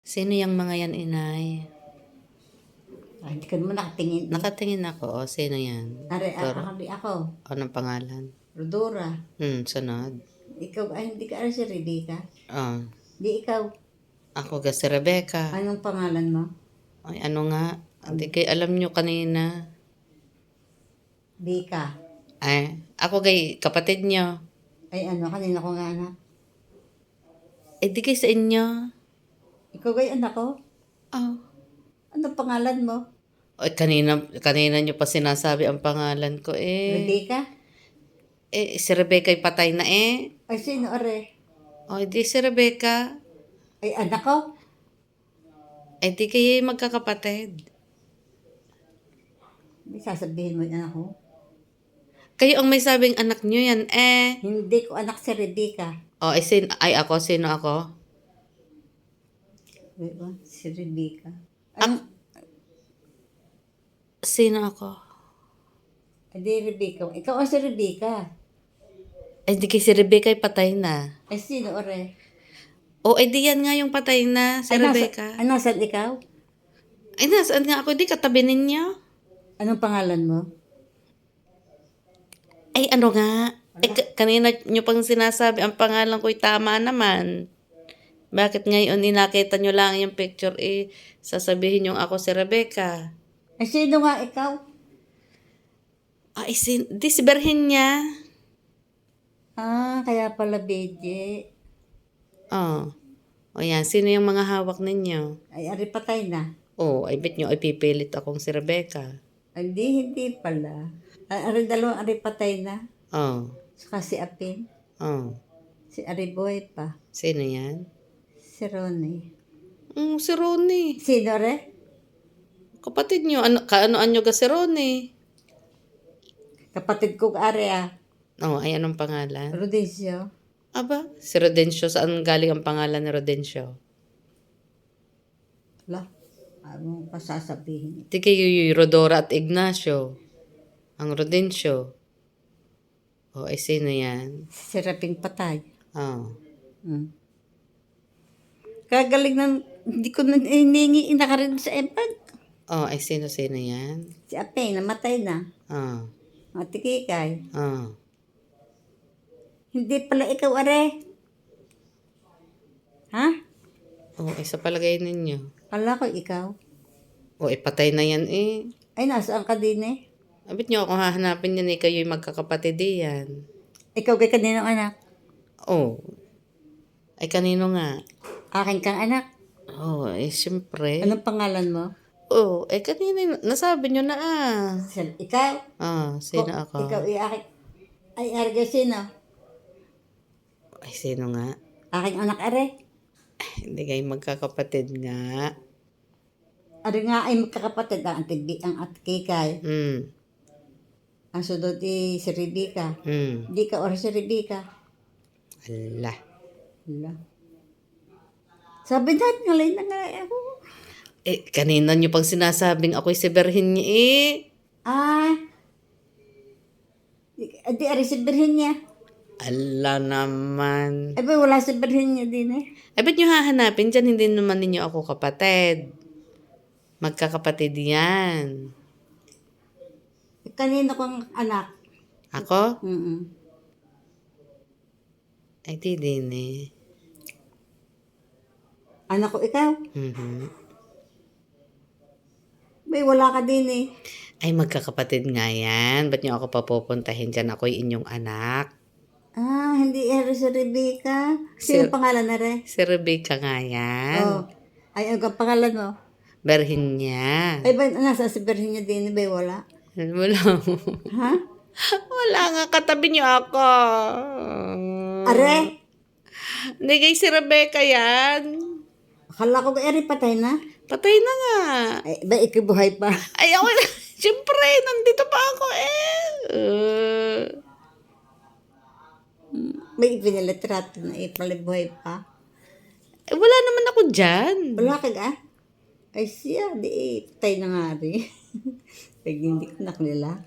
Sino yung mga yan, inay? Ay, hindi ka naman nakatingin. Nakatingin ako. O, sino yan? Toro. Ako. Anong pangalan? Rodora. Sunod. Ikaw, ay, hindi ka si Rebecca. Di ikaw. Ako ga si Rebecca. Anong pangalan mo? Ay, ano nga? Hindi kayo alam nyo kanina. Bika. Ay, ako gay kapatid nyo. Ay, kanina ko nga anak. Eh, di kayo sa inyo. Ikaw gay anak ko? Oh. Anong pangalan mo? Ay, kanina nyo pa sinasabi ang pangalan ko eh. Rebecca? Eh, si Rebecca ay patay na eh. Ay, sino are? O, di si Rebecca. Ay, anak ko? Eh, di kayo magkakapatid. Hindi sasabihin mo yan ako. Kayo ang may sabing anak nyo yan eh. Hindi ko anak si Rebecca. O, sino ako? Diba? Si Rebecca. Sino ako? Ay, di Rebecca. Ikaw ang si Rebecca. Eh, di kayo si Rebecca ay patay na. Ay, sino are? O, eh, di yan nga yung patay na, si Rebecca. Nasaan ikaw? Ay, nasaan nga ako? Di katabi ninyo. Anong pangalan mo? Ay, ano nga? Eh, kanina nyo pang sinasabi, ang pangalan ko'y tama naman. Bakit ngayon inakita nyo lang yung picture, eh, sasabihin yung ako si Rebecca? Ay, sino nga ikaw? Ay, di si Virginia. Kaya pala Beje. Oh. O yan, sino yung mga hawak ninyo? Ay, ari patay na. Oh, ay bet nyo ay pipilit akong si Rebecca. Hindi pala. Ari dalawang ari patay na. Oh. Saka si Apin. Oh. Si Ari Boy pa. Sino yan? Si Ronnie. Si Ronnie. Sino re? Kapatid nyo. Kaanoan nyo ka si Ronnie? Kapatid ko ari Oh, ay anong pangalan? Rodencio. Aba, si Rodencio. Saan galing ang pangalan ni Rodencio? Wala. Ano pa sasabihin? Di kayo yung Rodora at Ignacio. Ang Rodencio. Oh, ay sino yan? Si Raping patay. Oh. Kagaling ng, hindi ko na hiningi, nakarin sa empag. Oh, ay sino yan? Si Apin, namatay na. Oh. Ate Kikay. Oh. Hindi pala ikaw, are. Ha? Oh, ay sa palagay ninyo. Kala ko ikaw. Oh, ipatay na yan eh. Ay, nasaan ka din eh? Abit nyo ako hahanapin yan eh. Kayo'y magkakapatid yan. Ikaw kay kaninong anak? Oh. Ay kanino nga? Akin kang anak. Oh, eh siyempre. Anong pangalan mo? Oh, eh kanina nasabi nyo na ah. Ikaw? Sino ako? Ikaw akin. Ay, arga sino? Ay, sino nga? Aking anak are. Hindi kayo magkakapatid nga. Are nga ay magkakapatid ang Ate Kikay. Ang sunod si Rebecca. Di ka or si Rebecca. Ala. Sabi natin ngalay na nga ako. Eh, kanina nyo pang sinasabing ako'y si Virginia eh. Di are si Virginia. Ala naman. Ay ba wala si Virginia din eh. Ay, ba't nyo hahanapin dyan? Hindi naman ninyo ako kapatid. Magkakapatid yan. Kanina kong anak. Ako? Ay, di din eh. Anak ko ikaw. May wala ka din eh. Ay, magkakapatid nga yan. Ba't nyo ako papupuntahin dyan? Ako'y inyong anak. Hindi si Rebecca. Sino pangalan na re? Si Rebecca nga yan. Ay, ang pangalan mo? Virginia. Ay, ba nasa si Virginia din? Ba wala? Wala. Ha? Wala nga, katabi niyo ako. Are? Hindi kay si Rebecca yan. Akala ko eri patay na. Patay na nga. Ay, ba ikibuhay pa? Ay, ako na. Siyempre, nandito pa ako eh. May ipinalitrato na ipalibuhay pa. Eh, wala naman ako dyan. Wala ka ga? Ay siya, di patay na nga rin. Pag hindi ko nakilala.